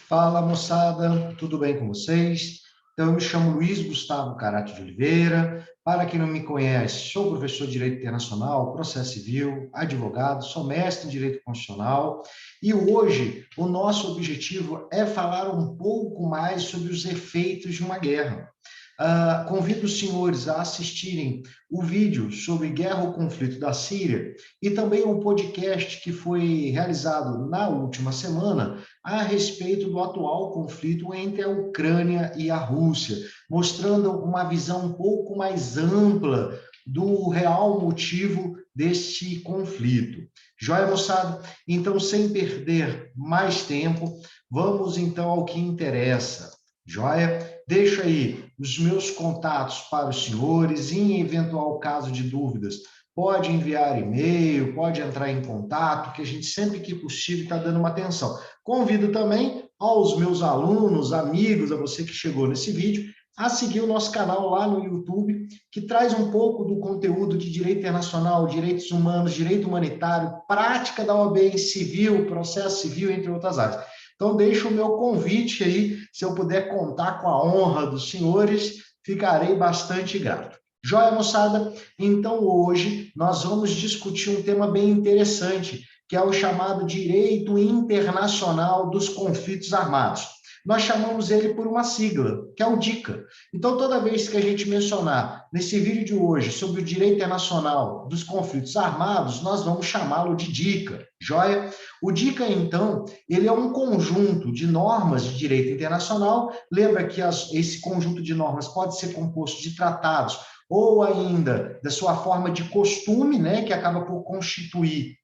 Fala, moçada, tudo bem com vocês? Então, eu me chamo Luiz Gustavo Carato de Oliveira. Para quem não me conhece, sou professor de Direito Internacional, Processo Civil, advogado, sou mestre em Direito Constitucional e hoje o nosso objetivo é falar um pouco mais sobre os efeitos de uma guerra. Convido os senhores a assistirem o vídeo sobre guerra ou conflito da Síria e também um podcast que foi realizado na última semana a respeito do atual conflito entre a Ucrânia e a Rússia, mostrando uma visão um pouco mais ampla do real motivo deste conflito. Joia, moçada? Então, sem perder mais tempo, vamos então ao que interessa. Joia? Deixo aí os meus contatos para os senhores, e em eventual caso de dúvidas, pode enviar e-mail, pode entrar em contato, que a gente sempre que possível está dando uma atenção. Convido também aos meus alunos, amigos, a você que chegou nesse vídeo, a seguir o nosso canal lá no YouTube, que traz um pouco do conteúdo de direito internacional, direitos humanos, direito humanitário, prática da OAB em civil, processo civil, entre outras áreas. Então, deixo o meu convite aí, se eu puder contar com a honra dos senhores, ficarei bastante grato. Joia, moçada? Então, hoje, nós vamos discutir um tema bem interessante, que é o chamado direito internacional dos conflitos armados. Nós chamamos ele por uma sigla, que é o DICA. Então, toda vez que a gente mencionar nesse vídeo de hoje sobre o direito internacional dos conflitos armados, nós vamos chamá-lo de DICA, joia? O DICA, então, ele é um conjunto de normas de direito internacional. Lembra que esse conjunto de normas pode ser composto de tratados ou ainda da sua forma de costume, né, que acaba por constituir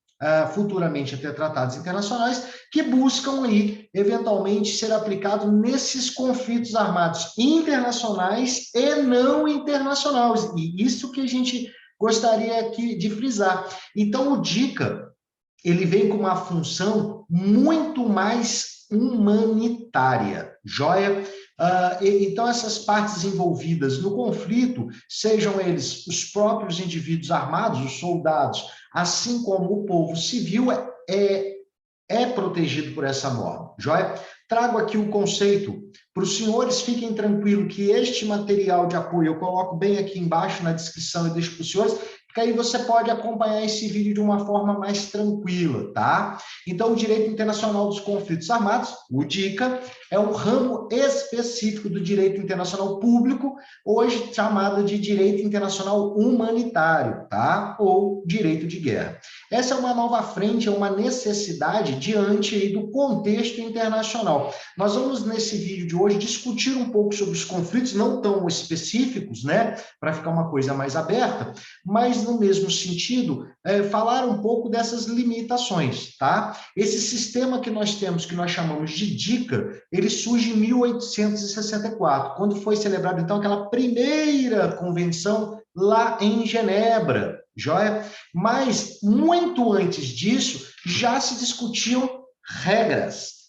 futuramente até tratados internacionais, que buscam aí, eventualmente, ser aplicado nesses conflitos armados internacionais e não internacionais. E isso que a gente gostaria aqui de frisar. Então, o DICA, ele vem com uma função muito mais humanitária, joia? Então, essas partes envolvidas no conflito, sejam eles os próprios indivíduos armados, os soldados, assim como o povo civil, é protegido por essa norma, joia? Trago aqui o conceito, para os senhores fiquem tranquilos que este material de apoio eu coloco bem aqui embaixo na descrição e deixo para os senhores, porque aí você pode acompanhar esse vídeo de uma forma mais tranquila, tá? Então, o Direito Internacional dos Conflitos Armados, o DICA, é um ramo específico do direito internacional público, hoje chamado de direito internacional humanitário, tá? Ou direito de guerra. Essa é uma nova frente, é uma necessidade diante aí do contexto internacional. Nós vamos, nesse vídeo de hoje, discutir um pouco sobre os conflitos, não tão específicos, né? Para ficar uma coisa mais aberta, mas no mesmo sentido, falar um pouco dessas limitações, tá? Esse sistema que nós temos, que nós chamamos de DICA, ele surge em 1864, quando foi celebrada, então, aquela primeira convenção lá em Genebra, joia? Mas, muito antes disso, já se discutiam regras,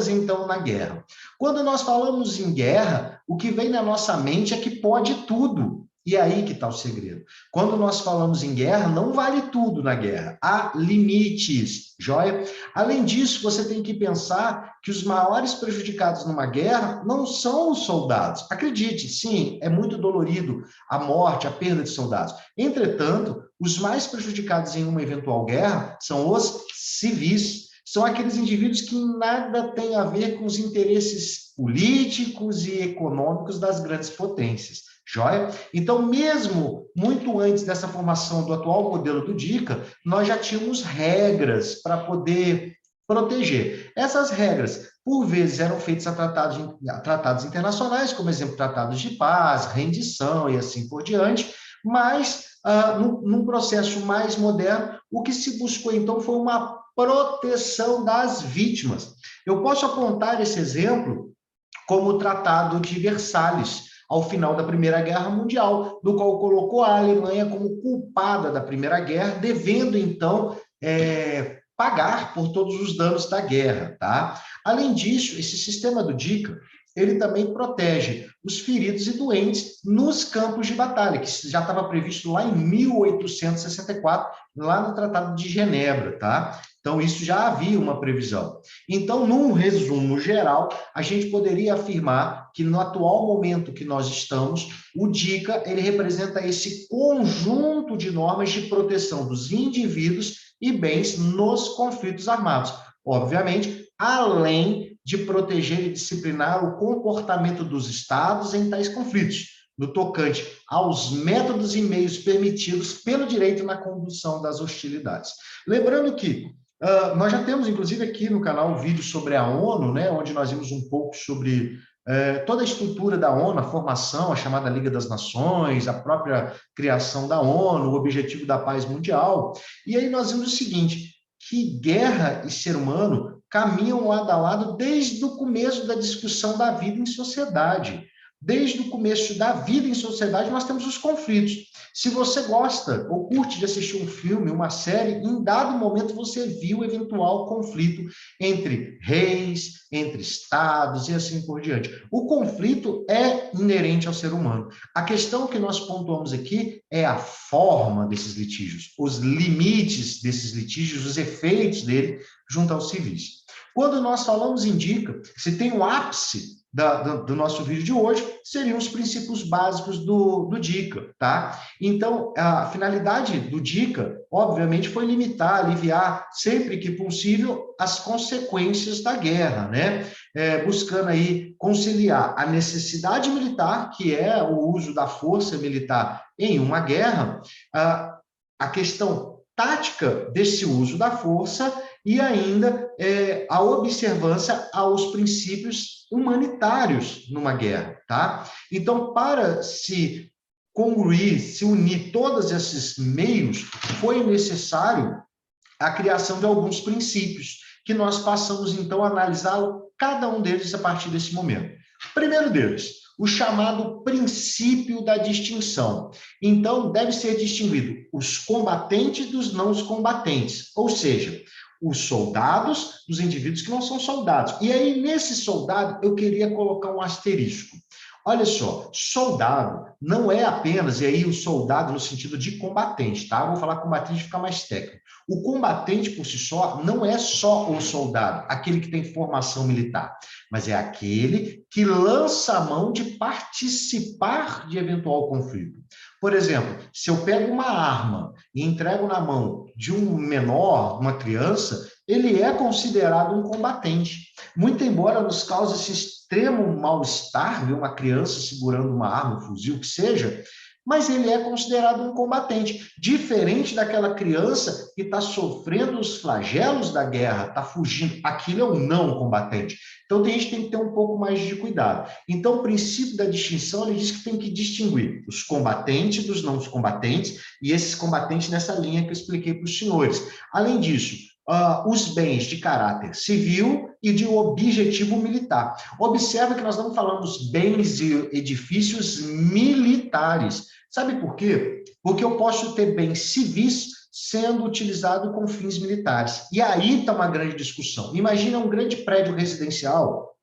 então, na guerra. Quando nós falamos em guerra, o que vem na nossa mente é que pode tudo. E aí que está o segredo. Quando nós falamos em guerra, não vale tudo na guerra. Há limites, joia? Além disso, você tem que pensar que os maiores prejudicados numa guerra não são os soldados. Acredite, sim, é muito dolorido a morte, a perda de soldados. Entretanto, os mais prejudicados em uma eventual guerra são os civis. São aqueles indivíduos que nada têm a ver com os interesses políticos e econômicos das grandes potências. Joia? Então, mesmo muito antes dessa formação do atual modelo do DICA, nós já tínhamos regras para poder proteger. Essas regras, por vezes, eram feitas a tratados internacionais, como exemplo, tratados de paz, rendição e assim por diante, mas, num processo mais moderno, o que se buscou, então, foi uma proteção das vítimas. Eu posso apontar esse exemplo como o Tratado de Versalhes, ao final da Primeira Guerra Mundial, do qual colocou a Alemanha como culpada da Primeira Guerra, devendo, então, pagar por todos os danos da guerra, tá? Além disso, esse sistema do DICA, ele também protege os feridos e doentes nos campos de batalha, que já estava previsto lá em 1864, lá no Tratado de Genebra, tá? Então, isso já havia uma previsão. Então, num resumo geral, a gente poderia afirmar que no atual momento que nós estamos, o DICA ele representa esse conjunto de normas de proteção dos indivíduos e bens nos conflitos armados. Obviamente, além de proteger e disciplinar o comportamento dos Estados em tais conflitos, no tocante aos métodos e meios permitidos pelo direito na condução das hostilidades. Lembrando que nós já temos, inclusive, aqui no canal um vídeo sobre a ONU, né, onde nós vimos um pouco sobre toda a estrutura da ONU, a formação, a chamada Liga das Nações, a própria criação da ONU, o objetivo da paz mundial. E aí nós vimos o seguinte, que guerra e ser humano caminham lado a lado desde o começo da discussão da vida em sociedade. Desde o começo da vida em sociedade, nós temos os conflitos. Se você gosta ou curte de assistir um filme, uma série, em dado momento você viu eventual conflito entre reis, entre estados e assim por diante. O conflito é inerente ao ser humano. A questão que nós pontuamos aqui é a forma desses litígios, os limites desses litígios, os efeitos dele junto aos civis. Quando nós falamos em DICA, se tem um ápice do nosso vídeo de hoje, seriam os princípios básicos do DICA, tá? Então, a finalidade do DICA, obviamente, foi limitar, aliviar, sempre que possível, as consequências da guerra, né? Buscando aí conciliar a necessidade militar, que é o uso da força militar em uma guerra, a questão tática desse uso da força e ainda a observância aos princípios humanitários numa guerra, tá? Então, para se congruir, se unir todos esses meios, foi necessário a criação de alguns princípios, que nós passamos, então, a analisá-lo, cada um deles, a partir desse momento. Primeiro deles, o chamado princípio da distinção. Então, deve ser distinguido os combatentes dos não combatentes, ou seja, os soldados dos indivíduos que não são soldados. E aí, nesse soldado, eu queria colocar um asterisco. Olha só, soldado não é apenas, e aí o soldado no sentido de combatente, tá? Vou falar combatente, ficar mais técnico. O combatente, por si só, não é só o soldado, aquele que tem formação militar, mas é aquele que lança a mão de participar de eventual conflito. Por exemplo, se eu pego uma arma e entrego na mão de um menor, uma criança, ele é considerado um combatente. Muito embora nos cause esse extremo mal-estar, ver uma criança segurando uma arma, um fuzil, o que seja, mas ele é considerado um combatente, diferente daquela criança que está sofrendo os flagelos da guerra, está fugindo, aquilo é um não combatente. Então, a gente tem que ter um pouco mais de cuidado. Então, o princípio da distinção, ele diz que tem que distinguir os combatentes dos não combatentes, e esses combatentes nessa linha que eu expliquei para os senhores. Além disso, os bens de caráter civil e de objetivo militar. Observa que nós não falamos bens e edifícios militares. Sabe por quê? Porque eu posso ter bens civis sendo utilizado com fins militares. E aí está uma grande discussão. Imagina um grande prédio residencial,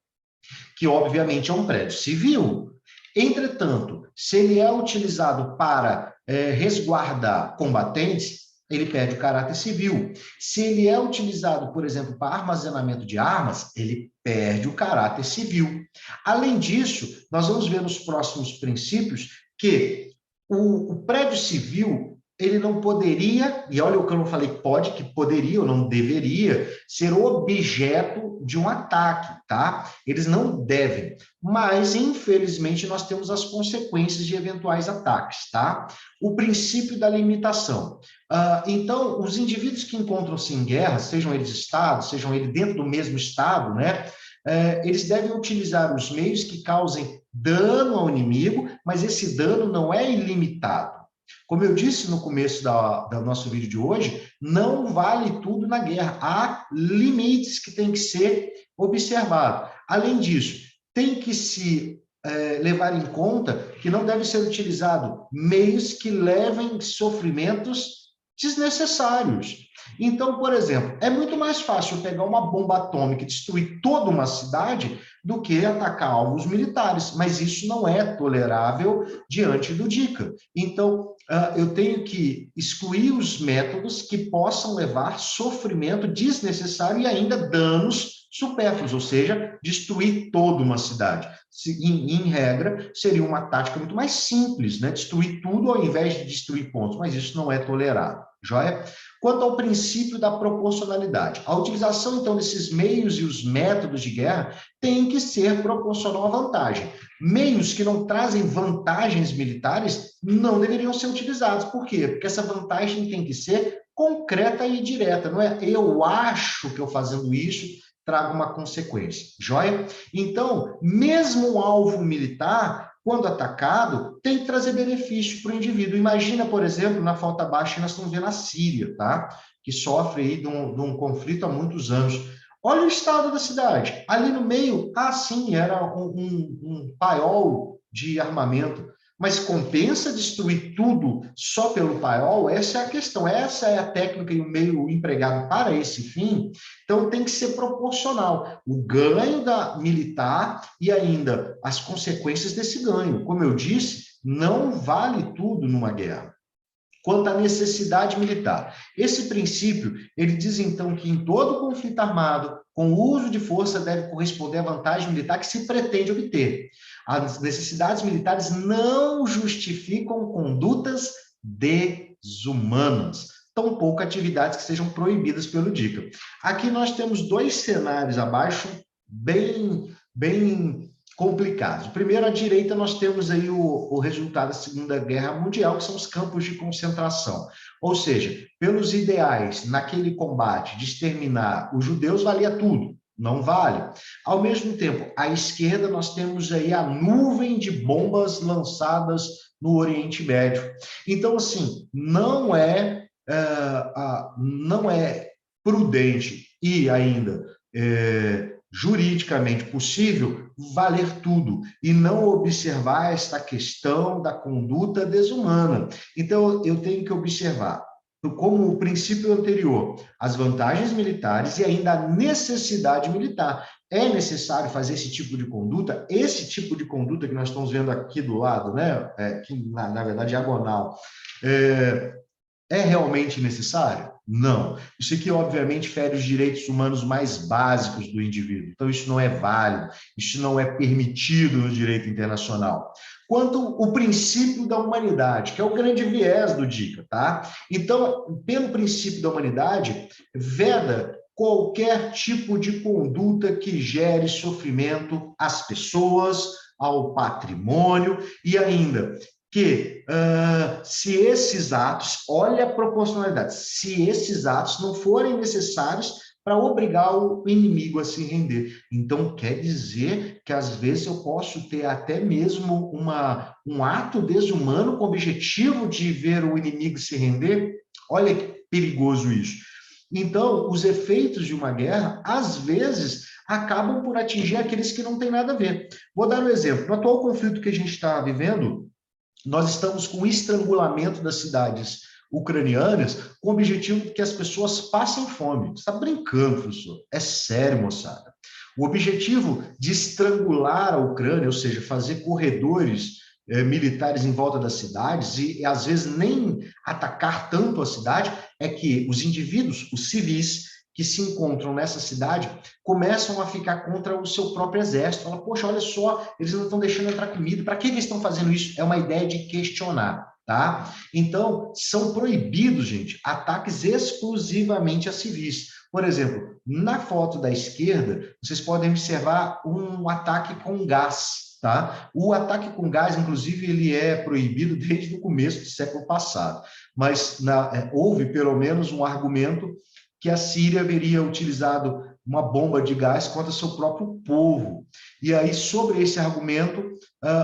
que obviamente é um prédio civil. Entretanto, se ele é utilizado para resguardar combatentes, ele perde o caráter civil. Se ele é utilizado, por exemplo, para armazenamento de armas, ele perde o caráter civil. Além disso, nós vamos ver nos próximos princípios que o prédio civil ele não poderia, e olha o que eu não falei pode, que poderia ou não deveria, ser objeto de um ataque, tá? Eles não devem, mas infelizmente nós temos as consequências de eventuais ataques, tá? O princípio da limitação. Então, os indivíduos que encontram-se em guerra, sejam eles estados, sejam eles dentro do mesmo estado, né? Eles devem utilizar os meios que causem dano ao inimigo, mas esse dano não é ilimitado. Como eu disse no começo do nosso vídeo de hoje, não vale tudo na guerra. Há limites que têm que ser observados. Além disso, tem que se levar em conta que não deve ser utilizado meios que levem sofrimentos desnecessários. Então, por exemplo, é muito mais fácil pegar uma bomba atômica e destruir toda uma cidade do que atacar alvos militares, mas isso não é tolerável diante do DICA. Então, eu tenho que excluir os métodos que possam levar sofrimento desnecessário e ainda danos supérfluos, ou seja, destruir toda uma cidade. Em regra, seria uma tática muito mais simples, né? Destruir tudo ao invés de destruir pontos, mas isso não é tolerado, joia? Quanto ao princípio da proporcionalidade, a utilização, então, desses meios e os métodos de guerra tem que ser proporcional à vantagem. Meios que não trazem vantagens militares não deveriam ser utilizados. Por quê? Porque essa vantagem tem que ser concreta e direta, não é eu acho que eu fazendo isso traga uma consequência, joia? Então, mesmo um alvo militar, quando atacado, tem que trazer benefício para o indivíduo. Imagina, por exemplo, na falta baixa, nós estamos vendo a Síria, tá? Que sofre aí de um conflito há muitos anos. Olha o estado da cidade. Ali no meio, sim, era um paiol de armamento. Mas compensa destruir tudo só pelo paiol? Essa é a questão, essa é a técnica e o meio empregado para esse fim. Então tem que ser proporcional o ganho da militar e ainda as consequências desse ganho. Como eu disse, não vale tudo numa guerra. Quanto à necessidade militar, esse princípio, ele diz então que em todo conflito armado, com o uso de força deve corresponder à vantagem militar que se pretende obter. As necessidades militares não justificam condutas desumanas, tampouco atividades que sejam proibidas pelo DICA. Aqui nós temos dois cenários abaixo, bem complicados. Primeiro, à direita, nós temos aí o resultado da Segunda Guerra Mundial, que são os campos de concentração. Ou seja, pelos ideais, naquele combate de exterminar os judeus, valia tudo. Não vale. Ao mesmo tempo, à esquerda, nós temos aí a nuvem de bombas lançadas no Oriente Médio. Então, assim, não é prudente e ainda juridicamente possível valer tudo e não observar esta questão da conduta desumana. Então, eu tenho que observar, como o princípio anterior, as vantagens militares e ainda a necessidade militar. É necessário fazer esse tipo de conduta? Esse tipo de conduta que nós estamos vendo aqui do lado, né? Que na verdade, diagonal, é realmente necessário? Não. Isso aqui, obviamente, fere os direitos humanos mais básicos do indivíduo. Então, isso não é válido, isso não é permitido no direito internacional. Quanto ao princípio da humanidade, que é o grande viés do DICA, tá? Então, pelo princípio da humanidade, veda qualquer tipo de conduta que gere sofrimento às pessoas, ao patrimônio e ainda que se esses atos, olha a proporcionalidade, se esses atos não forem necessários para obrigar o inimigo a se render. Então, quer dizer que, às vezes, eu posso ter até mesmo um ato desumano com o objetivo de ver o inimigo se render? Olha que perigoso isso. Então, os efeitos de uma guerra, às vezes, acabam por atingir aqueles que não têm nada a ver. Vou dar um exemplo. No atual conflito que a gente está vivendo, nós estamos com o estrangulamento das cidades ucranianas com o objetivo de que as pessoas passem fome. Você está brincando, professor? É sério, moçada. O objetivo de estrangular a Ucrânia, ou seja, fazer corredores militares em volta das cidades e, às vezes, nem atacar tanto a cidade, é que os indivíduos, os civis, que se encontram nessa cidade, começam a ficar contra o seu próprio exército. Fala, poxa, olha só, eles não estão deixando entrar comida. Para que eles estão fazendo isso? É uma ideia de questionar, tá? Então, são proibidos, gente, ataques exclusivamente a civis. Por exemplo, na foto da esquerda, vocês podem observar um ataque com gás. Tá? O ataque com gás, inclusive, ele é proibido desde o começo do século passado, mas houve pelo menos um argumento que a Síria haveria utilizado uma bomba de gás contra seu próprio povo. E aí, sobre esse argumento,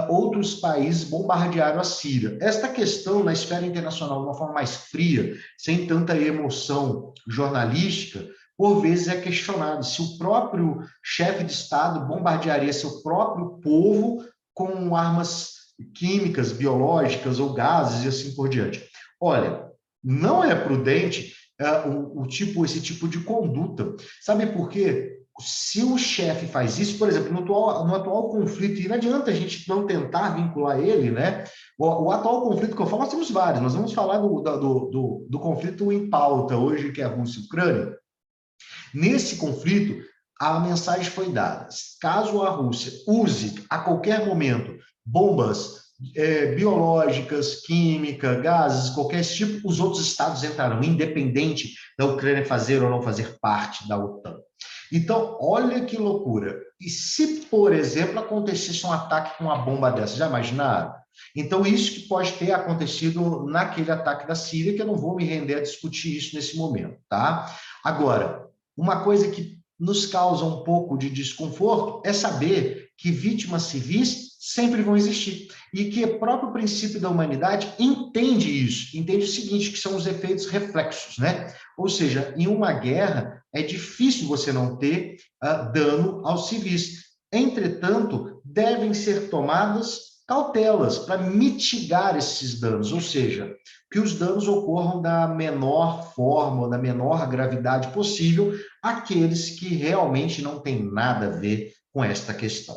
outros países bombardearam a Síria. Esta questão, na esfera internacional, de uma forma mais fria, sem tanta emoção jornalística, por vezes é questionado se o próprio chefe de Estado bombardearia seu próprio povo com armas químicas, biológicas ou gases e assim por diante. Olha, não é prudente esse tipo de conduta. Sabe por quê? Se o chefe faz isso, por exemplo, no atual conflito, e não adianta a gente não tentar vincular ele, né? O atual conflito que eu falo, nós temos vários, nós vamos falar do conflito em pauta hoje, que é a Rússia e a Ucrânia. Nesse conflito, a mensagem foi dada: caso a Rússia use a qualquer momento bombas biológicas, química, gases, qualquer tipo, os outros estados entrarão, independente da Ucrânia fazer ou não fazer parte da OTAN. Então, olha que loucura. E se, por exemplo, acontecesse um ataque com uma bomba dessa, já imaginaram? Então, isso que pode ter acontecido naquele ataque da Síria, que eu não vou me render a discutir isso nesse momento, tá? Agora, uma coisa que nos causa um pouco de desconforto é saber que vítimas civis sempre vão existir e que o próprio princípio da humanidade entende isso, entende o seguinte, que são os efeitos reflexos, né? Ou seja, em uma guerra é difícil você não ter dano aos civis. Entretanto, devem ser tomadas cautelas para mitigar esses danos, ou seja, que os danos ocorram da menor forma, da menor gravidade possível, aqueles que realmente não têm nada a ver com esta questão.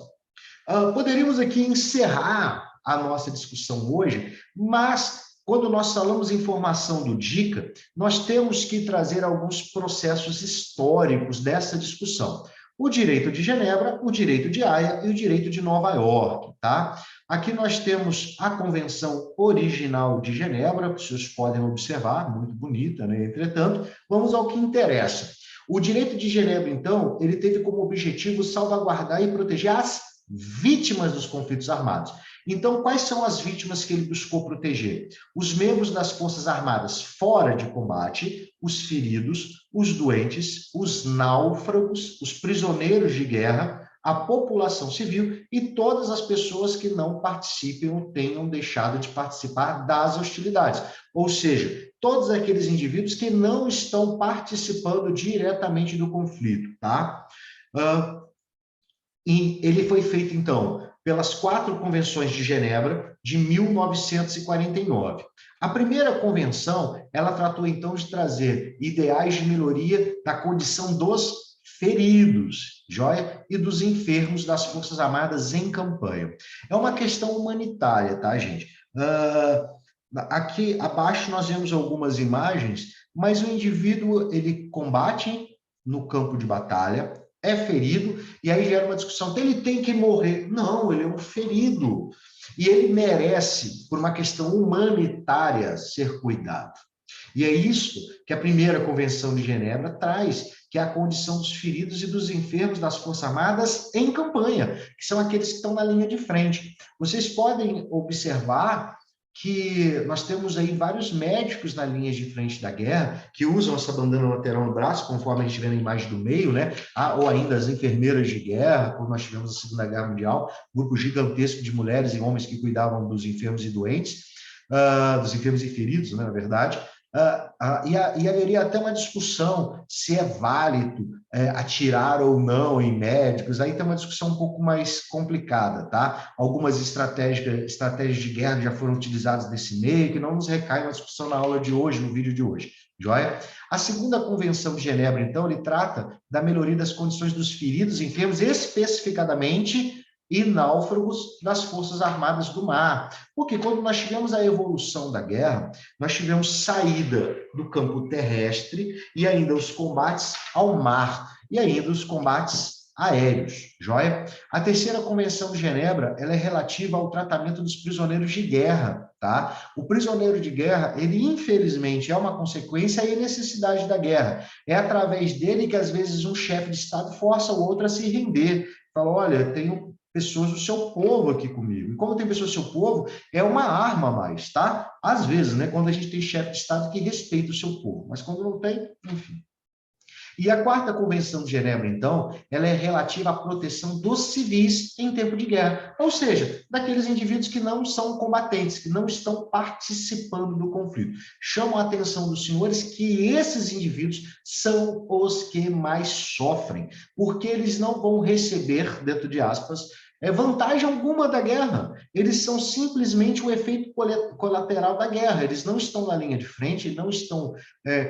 Poderíamos aqui encerrar a nossa discussão hoje, mas quando nós falamos em formação do DICA, nós temos que trazer alguns processos históricos dessa discussão. O direito de Genebra, o direito de Haia e o direito de Nova York, tá? Aqui nós temos a Convenção Original de Genebra, que vocês podem observar, muito bonita, né? Entretanto, vamos ao que interessa. O direito de Genebra, então, ele teve como objetivo salvaguardar e proteger as vítimas dos conflitos armados. Então, quais são as vítimas que ele buscou proteger? Os membros das Forças Armadas fora de combate, os feridos, os doentes, os náufragos, os prisioneiros de guerra, a população civil e todas as pessoas que não participem ou tenham deixado de participar das hostilidades. Ou seja, todos aqueles indivíduos que não estão participando diretamente do conflito, tá? E ele foi feito, então, pelas 4 convenções de Genebra de 1949. A primeira convenção, ela tratou, então, de trazer ideais de melhoria da condição dos feridos, joia? E dos enfermos das Forças Armadas em campanha. É uma questão humanitária, tá, gente? Aqui abaixo nós vemos algumas imagens, mas o indivíduo, ele combate no campo de batalha, é ferido, e aí gera uma discussão, então ele tem que morrer. Não, ele é um ferido. E ele merece, por uma questão humanitária, ser cuidado. E é isso que a primeira Convenção de Genebra traz, que é a condição dos feridos e dos enfermos das Forças Armadas em campanha, que são aqueles que estão na linha de frente. Vocês podem observar que nós temos aí vários médicos na linha de frente da guerra que usam essa bandana lateral no braço, conforme a gente vê na imagem do meio, né? Ou ainda as enfermeiras de guerra, como nós tivemos na Segunda Guerra Mundial, um grupo gigantesco de mulheres e homens que cuidavam dos enfermos e doentes, dos enfermos e feridos, né, na verdade. E haveria até uma discussão se é válido atirar ou não em médicos, aí tem uma discussão um pouco mais complicada, tá? Algumas estratégias de guerra já foram utilizadas nesse meio, que não nos recai na discussão na aula de hoje, no vídeo de hoje, joia? A segunda Convenção de Genebra, então, ele trata da melhoria das condições dos feridos e enfermos, especificadamente e náufragos das Forças Armadas do Mar. Porque quando nós tivemos a evolução da guerra, nós tivemos saída do campo terrestre e ainda os combates ao mar e ainda os combates aéreos, joia? A terceira Convenção de Genebra, ela é relativa ao tratamento dos prisioneiros de guerra, tá? O prisioneiro de guerra, ele infelizmente é uma consequência e necessidade da guerra. É através dele que às vezes um chefe de Estado força o outro a se render. Fala, olha, tenho pessoas do seu povo aqui comigo. E como tem pessoas do seu povo, é uma arma a mais, tá? Às vezes, né? Quando a gente tem chefe de Estado que respeita o seu povo. Mas quando não tem, enfim. E a quarta Convenção de Genebra, então, ela é relativa à proteção dos civis em tempo de guerra, ou seja, daqueles indivíduos que não são combatentes, que não estão participando do conflito. Chamo a atenção dos senhores que esses indivíduos são os que mais sofrem, porque eles não vão receber, dentro de aspas, vantagem alguma da guerra. Eles são simplesmente o efeito colateral da guerra. Eles não estão na linha de frente, não estão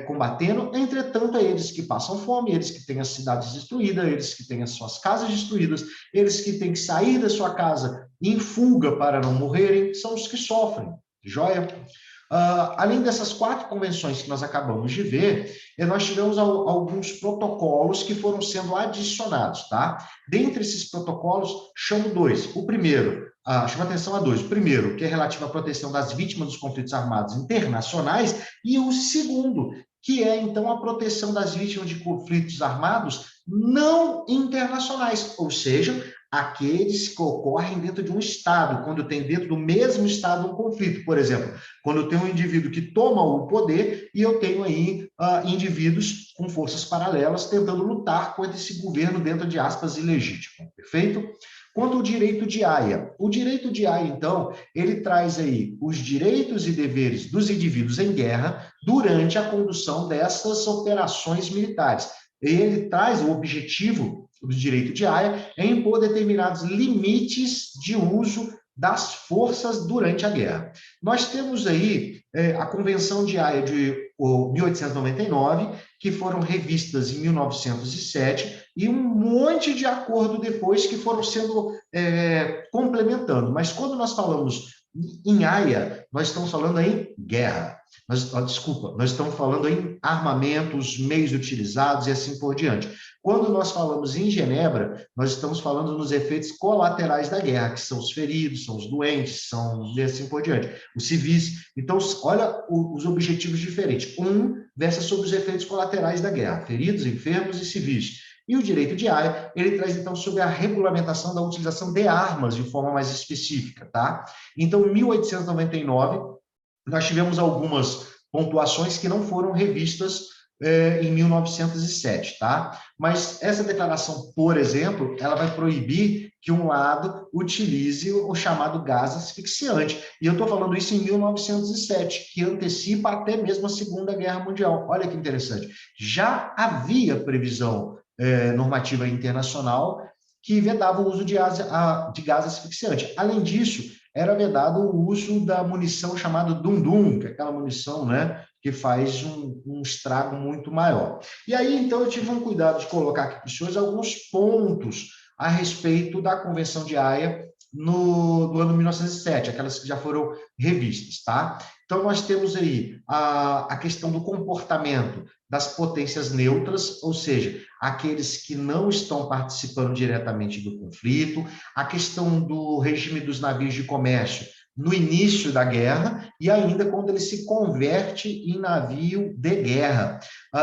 combatendo. Entretanto, é eles que passam fome, eles que têm as cidades destruídas, eles que têm as suas casas destruídas, eles que têm que sair da sua casa em fuga para não morrerem, são os que sofrem. Joia? Além dessas 4 convenções que nós acabamos de ver, nós tivemos alguns protocolos que foram sendo adicionados, tá? Dentre esses protocolos, chamo 2. O primeiro, chama atenção a 2. O primeiro, que é relativo à proteção das vítimas dos conflitos armados internacionais, e o segundo, que é, então, a proteção das vítimas de conflitos armados não internacionais, ou seja, aqueles que ocorrem dentro de um Estado, quando tem dentro do mesmo Estado um conflito. Por exemplo, quando eu tenho um indivíduo que toma o poder e eu tenho aí indivíduos com forças paralelas tentando lutar contra esse governo dentro de aspas ilegítimo, perfeito? Quanto ao direito de Haia. O direito de Haia, então, ele traz aí os direitos e deveres dos indivíduos em guerra durante a condução dessas operações militares. Ele traz o objetivo do direito de Haia é impor determinados limites de uso das forças durante a guerra. Nós temos aí a Convenção de Haia de 1899, que foram revistas em 1907, e um monte de acordo depois que foram sendo complementando. Mas quando nós falamos em Haia, nós estamos falando em guerra. Nós estamos falando em armamentos, meios utilizados e assim por diante. Quando nós falamos em Genebra, nós estamos falando nos efeitos colaterais da guerra, que são os feridos, são os doentes, são e assim por diante, os civis. Então, olha os objetivos diferentes. Um versa sobre os efeitos colaterais da guerra, feridos, enfermos e civis. E o direito de Haia, ele traz, então, sobre a regulamentação da utilização de armas de forma mais específica, tá? Então, em 1899, nós tivemos algumas pontuações que não foram revistas em 1907, tá? Mas essa declaração, por exemplo, ela vai proibir que um lado utilize o chamado gás asfixiante. E eu estou falando isso em 1907, que antecipa até mesmo a Segunda Guerra Mundial. Olha que interessante. Já havia previsão normativa internacional que vedava o uso de gás asfixiante. Além disso, era vedado o uso da munição chamada dum-dum, que é aquela munição, né, que faz um estrago muito maior. E aí, então, eu tive um cuidado de colocar aqui para os senhores alguns pontos a respeito da Convenção de Haia do ano 1907, aquelas que já foram revistas, tá? Então, nós temos aí a questão do comportamento das potências neutras, ou seja, aqueles que não estão participando diretamente do conflito, a questão do regime dos navios de comércio no início da guerra e ainda quando ele se converte em navio de guerra.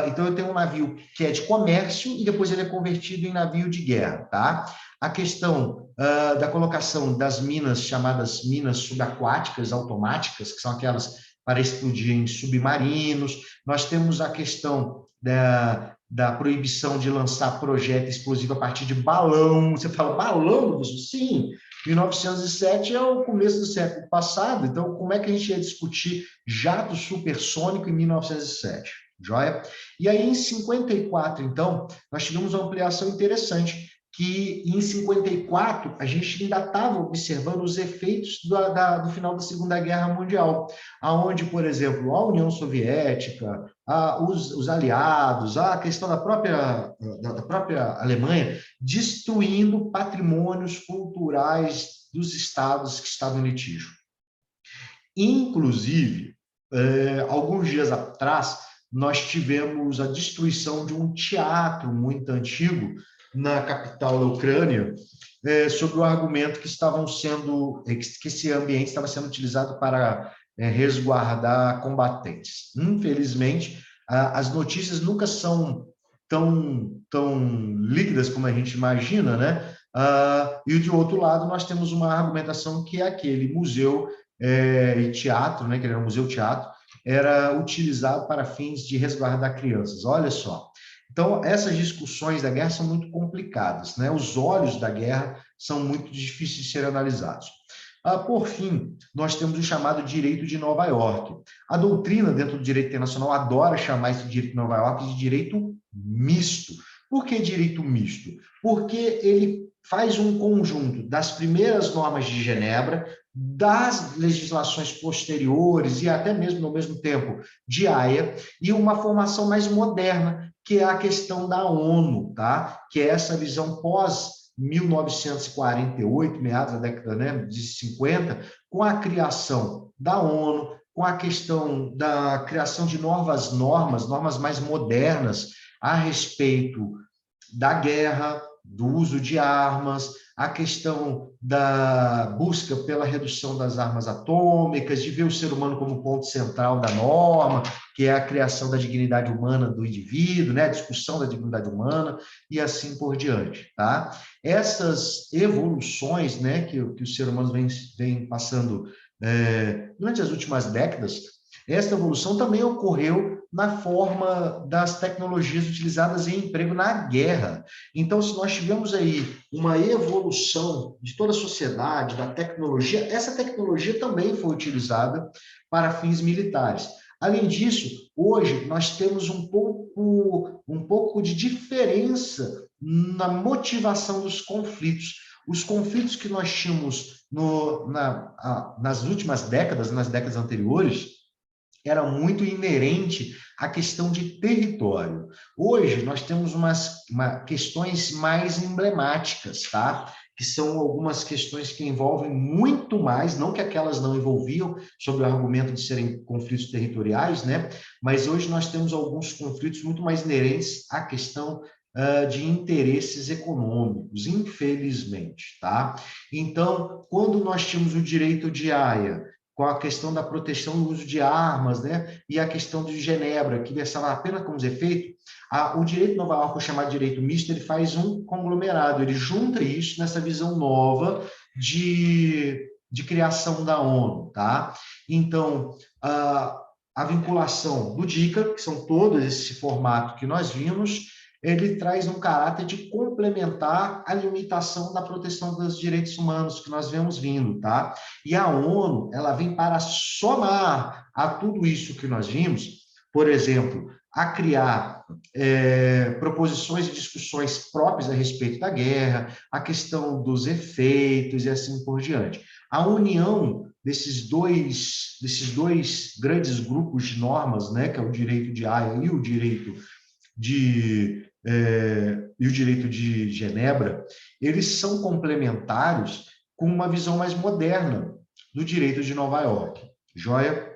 Então, eu tenho um navio que é de comércio e depois ele é convertido em navio de guerra, tá? A questão da colocação das minas chamadas minas subaquáticas automáticas, que são aquelas para explodir em submarinos. Nós temos a questão da proibição de lançar projétil explosivo a partir de balão. Você fala, balão? Sim, 1907 é o começo do século passado, então como é que a gente ia discutir jato supersônico em 1907? Joia? E aí, em 54, então, nós tivemos uma ampliação interessante, que em 54 a gente ainda estava observando os efeitos do final da Segunda Guerra Mundial, aonde, por exemplo, a União Soviética, os aliados, a questão da própria Alemanha, destruindo patrimônios culturais dos estados que estavam em litígio. Inclusive, alguns dias atrás, nós tivemos a destruição de um teatro muito antigo na capital da Ucrânia, sobre o argumento que que esse ambiente estava sendo utilizado para resguardar combatentes. Infelizmente, as notícias nunca são tão líquidas como a gente imagina, né? E de outro lado, nós temos uma argumentação que é aquele museu e teatro, né? Que era um museu-teatro, era utilizado para fins de resguardar crianças. Olha só. Então, essas discussões da guerra são muito complicadas, né? Os olhos da guerra são muito difíceis de serem analisados. Por fim, nós temos o chamado direito de Nova York. A doutrina dentro do direito internacional adora chamar esse direito de Nova York de direito misto. Por que direito misto? Porque ele faz um conjunto das primeiras normas de Genebra, das legislações posteriores e até mesmo, no mesmo tempo, de Haia, e uma formação mais moderna, que é a questão da ONU, tá? Que é essa visão pós-1948, meados da década, né, de 50, com a criação da ONU, com a questão da criação de novas normas, normas mais modernas a respeito da guerra, do uso de armas, a questão da busca pela redução das armas atômicas, de ver o ser humano como ponto central da norma, que é a criação da dignidade humana do indivíduo, né? A discussão da dignidade humana e assim por diante, tá? Essas evoluções, né, que o ser humano vem passando durante as últimas décadas, esta evolução também ocorreu na forma das tecnologias utilizadas em emprego na guerra. Então, se nós tivemos aí uma evolução de toda a sociedade, da tecnologia, essa tecnologia também foi utilizada para fins militares. Além disso, hoje nós temos um pouco de diferença na motivação dos conflitos. Os conflitos que nós tínhamos nas últimas décadas, nas décadas anteriores, era muito inerente à questão de território. Hoje, nós temos questões mais emblemáticas, tá? Que são algumas questões que envolvem muito mais, não que aquelas não envolviam, sob o argumento de serem conflitos territoriais, né? Mas hoje nós temos alguns conflitos muito mais inerentes à questão de interesses econômicos, infelizmente, tá? Então, quando nós tínhamos o direito de Haia, com a questão da proteção do uso de armas, né? E a questão de Genebra, que versava apenas como efeito, o direito de Nova York, chamado direito misto, ele faz um conglomerado, ele junta isso nessa visão nova de criação da ONU, tá? Então, a vinculação do DICA, que são todos esse formato que nós vimos, ele traz um caráter de complementar a limitação da proteção dos direitos humanos que nós vemos vindo, tá? E a ONU, ela vem para somar a tudo isso que nós vimos, por exemplo, a criar proposições e discussões próprias a respeito da guerra, a questão dos efeitos e assim por diante. A união desses dois grandes grupos de normas, né, que é o direito de Haia e o direito de Genebra, eles são complementares com uma visão mais moderna do direito de Nova York. Joia?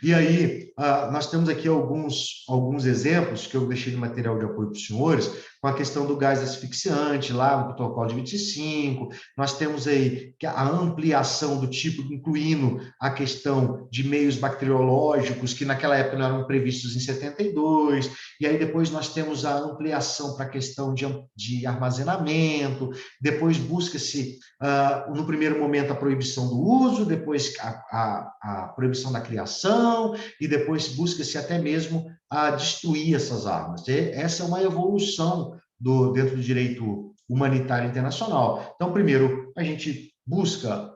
E aí, nós temos aqui alguns exemplos que eu deixei no material de apoio para os senhores, com a questão do gás asfixiante, lá no protocolo de 25, nós temos aí a ampliação do tipo, incluindo a questão de meios bacteriológicos, que naquela época não eram previstos em 72, e aí depois nós temos a ampliação para a questão de armazenamento, depois busca-se, no primeiro momento, a proibição do uso, depois a proibição da criação, e depois busca-se até mesmo a destruir essas armas. Essa é uma evolução dentro do direito humanitário internacional. Então, primeiro, a gente busca,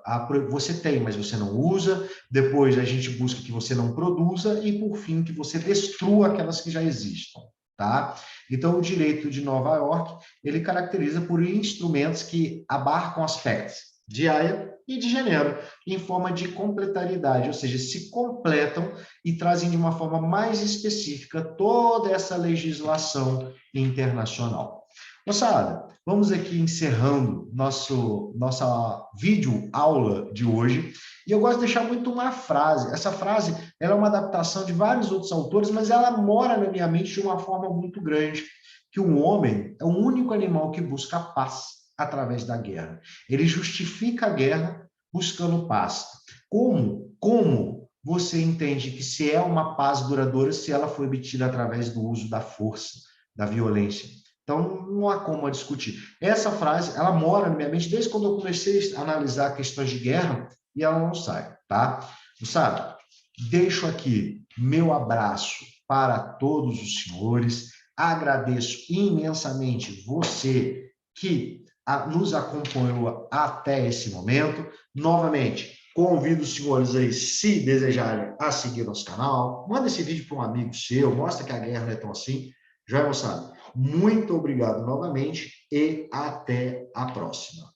você tem, mas você não usa, depois a gente busca que você não produza e, por fim, que você destrua aquelas que já existam. Tá? Então, o direito de Nova York, ele caracteriza por instrumentos que abarcam aspectos de Haia e de Genebra, em forma de complementariedade, ou seja, se completam e trazem de uma forma mais específica toda essa legislação internacional. Moçada, vamos aqui encerrando nossa vídeo aula de hoje, e eu gosto de deixar muito uma frase. Essa frase, ela é uma adaptação de vários outros autores, mas ela mora na minha mente de uma forma muito grande, que o homem é o único animal que busca a paz através da guerra. Ele justifica a guerra buscando paz. Como você entende que se é uma paz duradoura, se ela foi obtida através do uso da força, da violência? Então, não há como discutir. Essa frase, ela mora na minha mente desde quando eu comecei a analisar questões de guerra e ela não sai, tá? Sabe? Deixo aqui meu abraço para todos os senhores. Agradeço imensamente você que nos acompanhou até esse momento. Novamente, convido os senhores aí, se desejarem, a seguir nosso canal. Manda esse vídeo para um amigo seu, mostra que a guerra não é tão assim. Joia, moçada? Muito obrigado novamente e até a próxima.